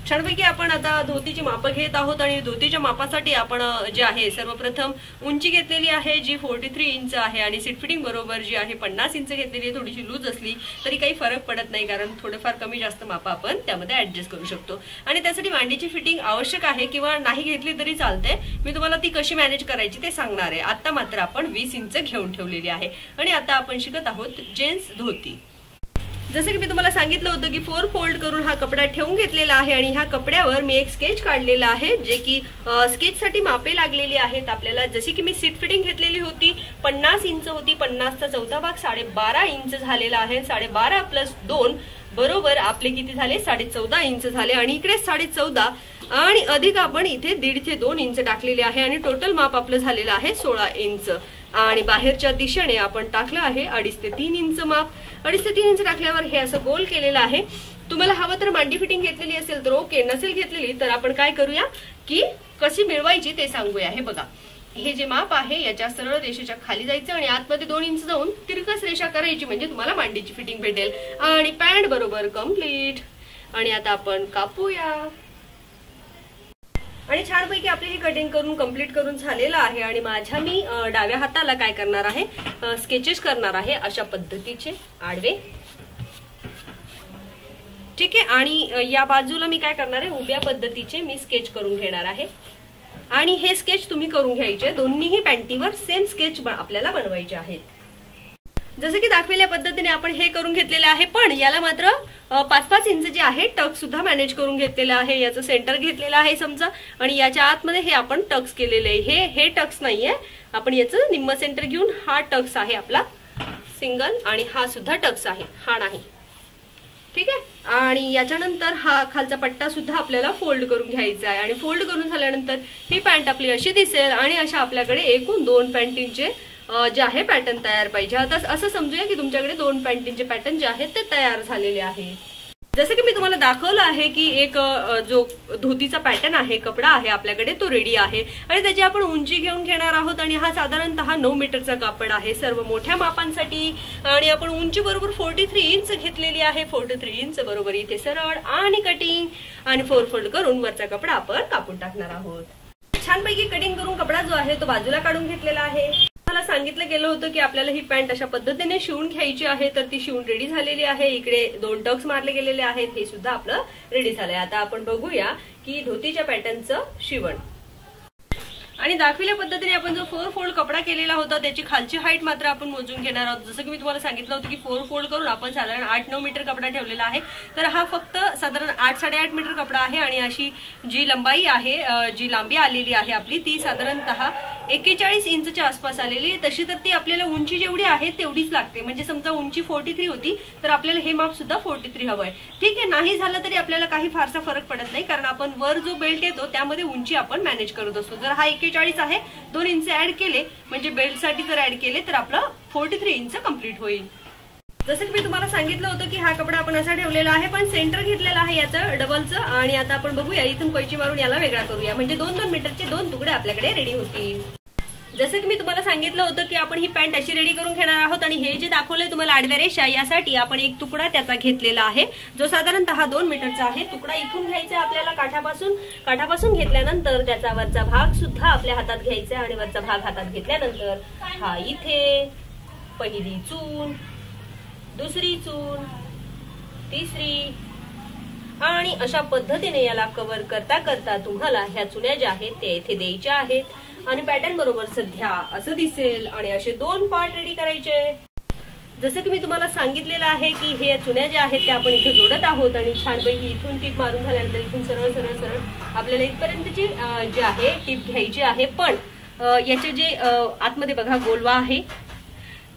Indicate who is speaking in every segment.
Speaker 1: छानपैकी आपण आता धोतीची मापं घेत आहोत आणि धोतीच्या मापासाठी आपण जे आहे सर्वप्रथम उंची घेतलेली आहे जी 43 इंच आहे आणि सीट फिटिंग बरोबर जी आहे 50 इंच घेतलेली आहे। थोडीशी लूज असली तरी काही फरक पडत नाही कारण थोडेफार कमी जास्त मापं आपण त्यामध्ये ऍडजस्ट करू शकतो आणि त्यासाठी मांडीची फिटिंग आवश्यक आहे किंवा नाही घेतली तरी चालते। मी तुम्हाला ती कशी मॅनेज करायची ते सांगणार आहे। आता मात्र आपण 20 इंच घेऊन ठेवलेली आहे आणि आता आपण शिकत आहोत जेंट्स धोती। जसे की मी तुम्हाला सांगितलं होतं की 4 फोल्ड करून हा कपडा ठेवून घेतलेला आहे आणि ह्या कपड्यावर मी एक स्केच काढलेला आहे जे की स्केच साठी मापे लागलेली आहेत आपल्याला। जशी की मी सीट फिटिंग घेतलेली होती 50 इंच होती, 50 चा चौथा भाग 12.5 इंच झालेला आहे। 12.5 प्लस 2 बरोबर आपले किती झाले 14.5 इंच झाले आणि इकडे 14.5 आणि अधिक आपण इथे 1.5 ते 2 इंच टाकलेले आहे आणि टोटल माप आपलं झालेलं आहे 16 इंच आणि बाहेरच्या दिशेने आपण टाकलं आहे 2.5 ते 3 इंच माप। 2.5 ते 3 इंच टाकल्यावर हे असं गोल केलेलं आहे। तुम्हाला हवं तर मांडी फिटिंग घेतलेली असेल तर ओके, नसेल घेतलेली तर आपण काय करूया की कशी मिळवायची ते सांगूया। हे बघा, हे जे माप आहे याच्या सरळ रेषेच्या खाली जायचं आणि आतमध्ये 2 इंच जाऊन तिरकस रेषा करायची म्हणजे तुम्हाला मांडीची फिटिंग भेटेल आणि पॅन्ट बरोबर कंप्लीट। आणि आता आपण कापूया आणि छानपैकी आपली ही कटिंग करून कंप्लीट करून झालेला आहे आणि माझ्या मी डाव्या हाताला काय करणार आहे स्केचेस करणार आहे अशा पद्धतीचे आडवे, ठीक आहे। आणि या बाजूला मी काय करणार आहे उभ्या पद्धतीचे मी स्केच करून घेणार आहे आणि हे स्केच तुम्ही करून घ्यायचे। दोन्हीही पॅन्टीवर सेम स्केच आपल्याला बनवायचे आहेत। जसे की दाखवलेल्या पद्धतीने आपण हे करून घेतलेले आहे पण याला मात्र 5-5 इंच जे आहे टक्स सुद्धा मॅनेज करून घेतलेलं आहे। याचं सेंटर घेतलेलं आहे समजा आणि याच्या आतमध्ये हे आपण टक्स केलेले आहे। हे टक्स नाहीये, आपण याचं निम्म सेंटर घेऊन हा टक्स आहे आपला सिंगल आणि हा सुद्धा टक्स आहे, हा नाही, ठीक आहे। आणि याच्यानंतर हा खालचा पट्टा सुद्धा आपल्याला फोल्ड करून घ्यायचा आहे आणि फोल्ड करून झाल्यानंतर ही पॅन्ट आपली अशी दिसेल आणि अशा आपल्याकडे एकूण 2 पॅन्टींचे जे आहे पॅटर्न तयार पाहिजे। आता असं समजूया की तुमच्याकडे 2 पॅन्टींचे पॅटर्न जे आहेत ते तयार झालेले आहे। जसं की मी तुम्हाला दाखवलं आहे की एक जो धोतीचा पॅटर्न आहे कपडा आहे आपल्याकडे तो रेडी आहे आणि त्याची आपण उंची घेऊन घेणार आहोत आणि हा साधारणतः 9 मीटरचा कापड आहे सर्व मोठ्या मापांसाठी आणि आपण उंची बरोबर 43 इंच घेतलेली आहे। 43 इंच बरोबर इथे सरळ आणि कटिंग आणि 4 फोल्ड करून वरचा कपडा आपण कापून टाकणार आहोत। छानपैकी कटिंग करून कपडा जो आहे तो बाजूला काढून घेतलेला आहे। मला सांगितलं गेलं होतं की आपल्याला ही पॅन्ट अशा पद्धतीने शिवून घ्यायची आहे तर ती शिवून रेडी झालेली आहे। इकडे 2 टक्स मारले गेलेले आहेत, हे सुद्धा आपलं रेडी झालंय। आता आपण बघूया की धोतीच्या पॅटर्नचं शिवण आणि दाखवलेल्या पद्धतीने आपण जो 4 फोल्ड कपडा केलेला होता त्याची खालची हाईट मात्र आपण मोजून घेणार आहोत। जसं की मी तुम्हाला सांगितलं होतं की 4 फोल्ड करून आपण साधारण 8-9 मीटर कपडा ठेवलेला आहे तर हा फक्त साधारण 8-8.5 मीटर कपडा आहे आणि अशी जी लंबाई आहे जी लांबी आलेली आहे आपली ती साधारणतः 41 इंचच्या आसपास आलेली आहे। तशी तर ती आपल्याला उंची जेवढी आहे तेवढीच लागते, म्हणजे समजा उंची 43 होती तर आपल्याला हे माप सुद्धा 43 हवंय, ठीक आहे। नाही झालं तरी आपल्याला काही फारसा फरक पडत नाही कारण आपण वर जो बेल्ट येतो त्यामध्ये उंची आपण मॅनेज करत असतो। जर हा 41 आहे 2 इंच ऍड केले म्हणजे बेल्ट साठी जर ऍड केले तर आपलं 43 इंच कंप्लीट होईल। जसं की मी तुम्हाला सांगितलं होतं की हा कपडा आपण असा ठेवलेला आहे पण सेंटर घेतलेला आहे याचं डबलचं आणि आता आपण बघूया इथून कैची मारून याला वेगळा करूया म्हणजे 2-2 मीटरचे 2 तुकडे आपल्याकडे रेडी होतील। जसं की मी तुम्हाला सांगितलं होतं की आपण ही पॅन्ट अशी रेडी करून घेणार आहोत आणि हे जे दाखवलंय तुम्हाला आडव्या रेषा यासाठी आपण एक तुकडा त्याचा घेतलेला आहे जो साधारणतः 2 मीटरचा आहे। तुकडा इथून घ्यायचा आपल्याला काठापासून घेतल्यानंतर त्याचा वरचा भाग सुद्धा आपल्या हातात घ्यायचा आणि वरचा भाग हातात घेतल्यानंतर हा इथे पहिली चून, दुसरी चून, तिसरी आणि अशा पद्धतीने याला कव्हर करता करता तुम्हाला ह्या चुन्या ज्या आहेत त्या इथे द्यायच्या आहेत आणि पॅटर्न बरोबर सध्या असं दिसेल आणि असे 2 पार्ट रेडी करायचे। जसं की मी तुम्हाला सांगितलेलं आहे की हे चुन्या ज्या आहेत त्या आपण इथे जोडत आहोत आणि छानपैकी इथून टिप मारून झाल्यानंतर इथून सरळ सरळ सरळ आपल्याला इथपर्यंतची जी आहे टिप घ्यायची आहे पण याचे जे आतमध्ये बघा गोलवा आहे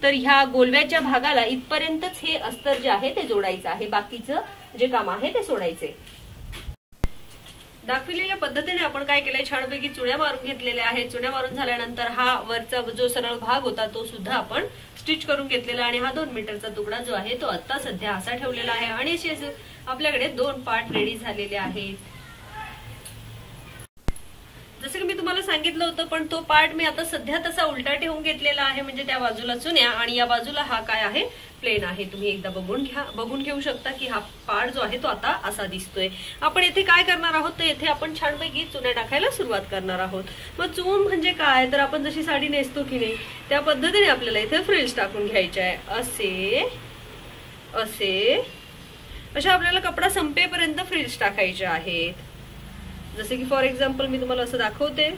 Speaker 1: तर ह्या गोलव्याच्या भागाला इथपर्यंतच हे अस्तर जे आहे ते जोडायचं आहे, बाकीचं जे काम आहे ते सोडायचे। दाखवलेल्या पद्धतीने आपण काय केलंय छानपैकी चुड्या मारून घेतलेल्या आहेत। चुड्या मारून झाल्यानंतर हा वरचा जो सरळ भाग होता तो सुद्धा आपण स्टिच करून घेतलेला आणि हा 2 मीटरचा तुकडा जो आहे तो आता सध्या असा ठेवलेला आहे आणि असे आपल्याकडे 2 पार्ट रेडी झालेले आहेत। जसं की मी तुम्हाला सांगितलं होतं पण तो पार्ट मी आता सध्या तसा उलटा ठेवून घेतलेला आहे म्हणजे त्या बाजूला चुन्या आणि या बाजूला हा काय आहे प्लेन आहे, तुम्ही एकदा बघून घेऊ शकता की हा पार्ट जो आहे तो आता असा दिसतोय। आपण येथे काय करणार आहोत तर येथे आपण छानपैकी चुन्या टाकायला सुरुवात करणार आहोत। मग चून म्हणजे काय तर आपण जशी साडी नेसतो की नाही त्या पद्धतीने आपल्याला इथे फ्रिल्स टाकून घ्यायचे आहे। अशा आपल्याला कपडा संपेपर्यंत फ्रिल्स टाकायचे आहेत। जसे की फॉर एक्झाम्पल मी तुम्हाला असं दाखवते,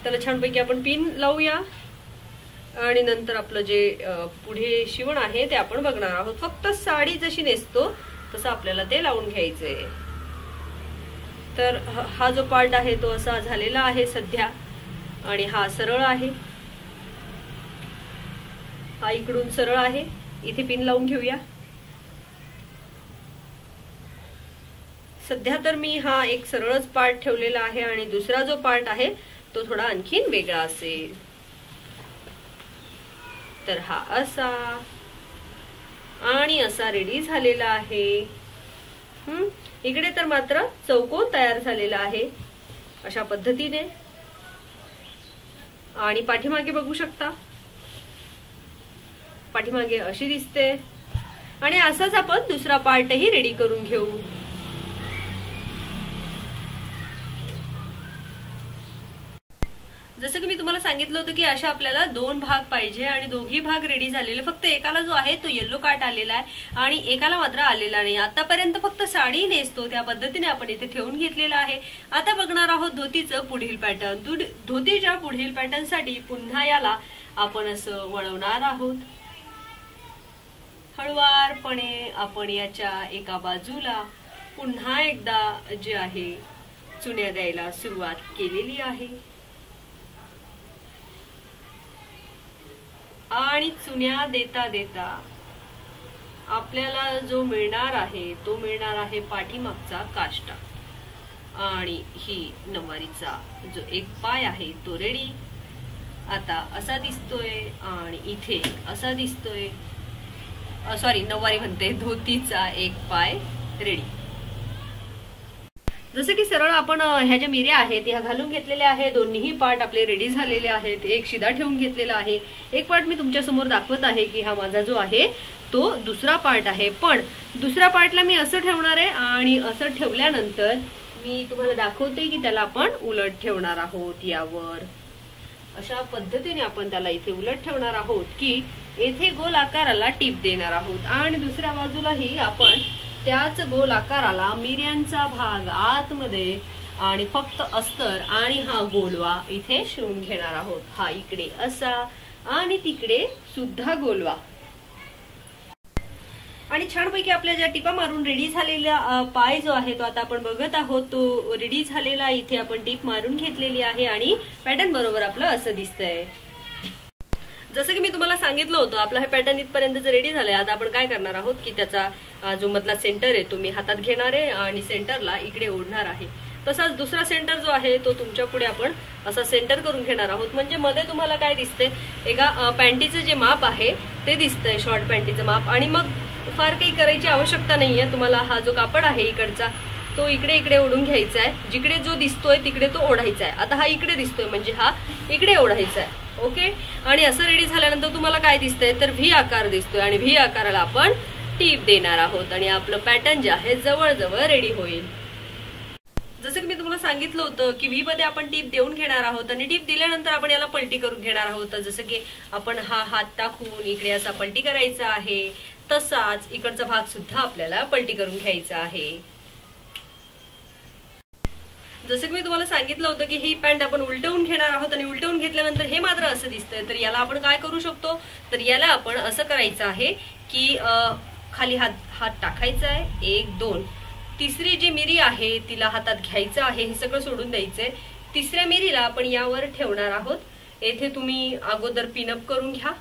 Speaker 1: त्याला छानपैकी आपण पिन लावूया आणि नंतर आपलं जे पुढे शिवण आहे ते आपण बघणार आहोत। फक्त साडी जशी नेसतो तसं आपल्याला ते लावून घ्यायचंय। तर हा जो पार्ट आहे तो असा झालेला आहे सध्या, आणि हा सरळ आहे, हा इकडून सरळ आहे। इथे पिन लावून घेऊया। सध्या तर मी हा एक सरळच पार्ट ठेवलेला आहे आणि दुसरा जो पार्ट आहे तो थोडा आणखीन वेगळा असेल। तर हा असा आणि असा रेडी झालेला आहे। इकडे तर मात्र चौकोन तयार झालेला आहे अशा पद्धतीने, आणि पाठीमागे बघू शकता, पाठीमागे अशी दिसते। आणि असाच आपण दुसरा पार्टही रेडी करून घेऊ। जसं की मी तुम्हाला सांगितलं होतं की अशा आपल्याला 2 भाग पाहिजे आणि दोघी भाग रेडी झालेले, फक्त एकाला जो आहे तो येलो काट आलेला आहे आणि एकाला मात्र आलेला नाही। आतापर्यंत फक्त साडी नेसतो त्या पद्धतीने आपण इथे ठेवून घेतलेला आहे। आता बघणार आहोत धोतीचं पुढील पॅटर्न। धोतीच्या पुढील पॅटर्न साठी पुन्हा याला आपण असं वळवणार आहोत। हळुवारपणे आपण याच्या एका बाजूला पुन्हा एकदा जे आहे चुन्या द्यायला सुरुवात केलेली आहे, आणि चुन्या देता देता आपल्याला जो मिळणार आहे तो मिळणार आहे पाठीमागचा काष्टा, आणि ही नवारीचा जो एक पाय आहे तो रेडी आता असा दिसतोय, आणि इथे असा दिसतोय, सॉरी नवारी म्हणते, धोतीचा एक पाय रेडी। जसे की सरळ आपण ह्या ज्या मिऱ्या आहेत ह्या घालून घेतलेल्या आहेत। दोन्ही पार्ट आपले रेडी झालेले आहेत। एक शिदा ठेवून घेतलेला आहे, एक पार्ट मी तुमच्या समोर दाखवत आहे की हा माझा जो आहे तो दुसरा पार्ट आहे। पण दुसऱ्या पार्टला मी असं ठेवणार आहे, आणि असं ठेवल्यानंतर मी तुम्हाला दाखवते की त्याला आपण उलट ठेवणार आहोत। यावर अशा पद्धतीने आपण त्याला इथे उलट ठेवणार आहोत की येथे गोल आकाराला टीप देणार आहोत, आणि दुसऱ्या बाजूलाही आपण त्याच गोल आकाराला मिऱ्यांचा भाग आतमध्ये आणि फक्त अस्तर आणि हा गोलवा इथे शिवून घेणार आहोत। हा इकडे असा आणि तिकडे सुद्धा गोलवा, आणि छानपैकी आपल्या ज्या टिपा मारून रेडी झालेला पाय जो आहे तो आता आपण बघत आहोत तो रेडी झालेला। इथे आपण टीप मारून घेतलेली आहे आणि पॅटर्न बरोबर आपलं असं दिसतंय। जसं की मी तुम्हाला सांगितलं होतं आपला हे पॅटर्न इथपर्यंत रेडी झालंय। आता आपण काय करणार आहोत की त्याचा जो मधला सेंटर आहे तो मी हातात घेणार आहे आणि सेंटरला इकडे ओढणार आहे। तसाच दुसरा सेंटर जो आहे तो तुमच्या पुढे आपण असा सेंटर करून घेणार आहोत। म्हणजे मध्ये तुम्हाला काय दिसते, एका पॅन्टीचं जे माप आहे ते दिसतंय, शॉर्ट पॅन्टीचं माप, आणि मग फार काही करायची आवश्यकता नाहीये। तुम्हाला हा जो कापड आहे इकडचा तो इकडे ओढून घ्यायचा आहे, जिकडे जो दिसतोय तिकडे तो ओढायचा आहे। आता हा इकडे दिसतोय म्हणजे हा इकडे ओढायचा आहे, ओके। आणि असं रेडी झाल्यानंतर तुम्हाला काय दिसतंय तर व्ही आकार दिसतोय, आणि व्ही आकाराला आपण टीप देणार आहोत आणि आपलं पॅटर्न जे आहे जवळजवळ रेडी होईल। जसं की मी तुम्हाला सांगितलं होतं की व्ही मध्ये आपण टीप देऊन घेणार आहोत, आणि टीप दिल्यानंतर आपण याला पलटी करून घेणार आहोत। जसं की आपण हा हात टाकून इकडे असा पलटी करायचा आहे, तसाच इकडचा भाग सुद्धा आपल्याला पलटी करून घ्यायचा आहे। जसं की मी तुम्हाला सांगितलं होतं की ही पॅन्ट आपण उलटवून घेणार आहोत, आणि उलटवून घेतल्यानंतर हे मात्र असं दिसतंय। तर याला आपण काय करू शकतो तर याला आपण असं करायचं आहे की खाली हात टाकायचा आहे, 1 2, तिसरी जी मिरी आहे तिला हातात घ्यायचं आहे, हे सगळं सोडून द्यायचंय। तिसऱ्या मिरीला आपण यावर ठेवणार आहोत। येथे तुम्ही अगोदर पिनअप करून घ्या,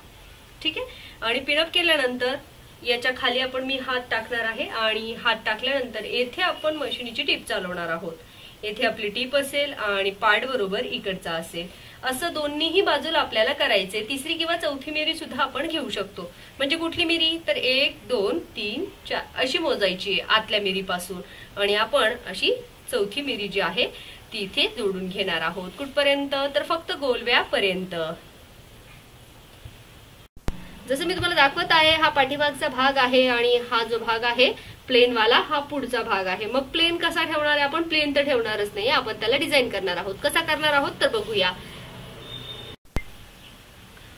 Speaker 1: ठीक आहे। आणि पिनअप केल्यानंतर याच्या खाली आपण मी हात टाकणार आहे, आणि हात टाकल्यानंतर येथे आपण मशिनीची टीप चालवणार आहोत। येथे आपली टीप असेल आणि पार्ट बरोबर इकडचा असेल, असं दोन्हीही बाजूला आपल्याला करायचे। तिसरी किंवा चौथी मिरी सुद्धा आपण घेऊ शकतो। म्हणजे कुठली मिरी तर 1 2 3 4 अशी मोजायची आतल्या मिरीपासून, आणि आपण अशी चौथी मिरी जी आहे ती इथे जोडून घेणार आहोत। कुठपर्यंत तर फक्त गोलव्यापर्यंत। जसं मी तुम्हाला दाखवत आहे, हा पाठीमागचा भाग आहे आणि हा जो भाग आहे प्लेन वाला हा पुढचा भाग आहे. मग प्लेन कसा ठेवणार आहे आपण? प्लेन तर ठेवणारच नाही, आपण त्याला डिझाईन करणार आहोत. कसा करणार आहोत तर बघूया.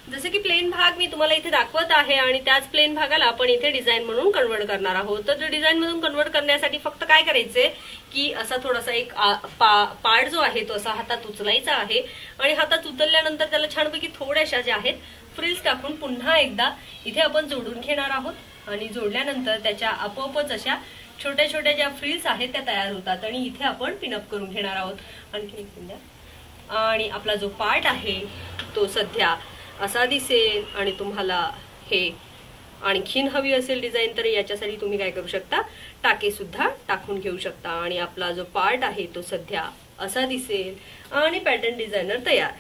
Speaker 1: जसे की प्लेन भाग मी तुम्हाला इथे दाखवत आहे आणि त्याच प्लेन भागाला आपण इथे डिझाईन म्हणून कन्वर्ट करणार आहोत. तर डिझाईन म्हणून कन्वर्ट करण्यासाठी फक्त काय करायचंय की असा थोडासा एक पार्ट जो आहे तो असा हातात उचलायचा आहे आणि हातात उचलल्यानंतर त्याला छानपैकी थोड्याशा ज्या आहेत फ्रिल्स टाकून पुन्हा एकदा इथे आपण जोडून घेणार आहोत आणि जोडल्यानंतर त्याच्या आपोआपच अशा छोट्या छोट्या ज्या फ्रिल्स आहेत त्या तयार होतात आणि इथे आपण पिनअप करून घेणार आहोत. आणखी आणि आपला जो पार्ट आहे तो सध्या असा दिसेल आणि तुम्हाला हे आणखीन हवी असेल डिझाईन तर याच्यासाठी तुम्ही काय करू शकता, टाके सुद्धा टाकून घेऊ शकता आणि आपला जो पार्ट आहे तो सध्या असा दिसेल आणि पॅटर्न डिझायनर तयार.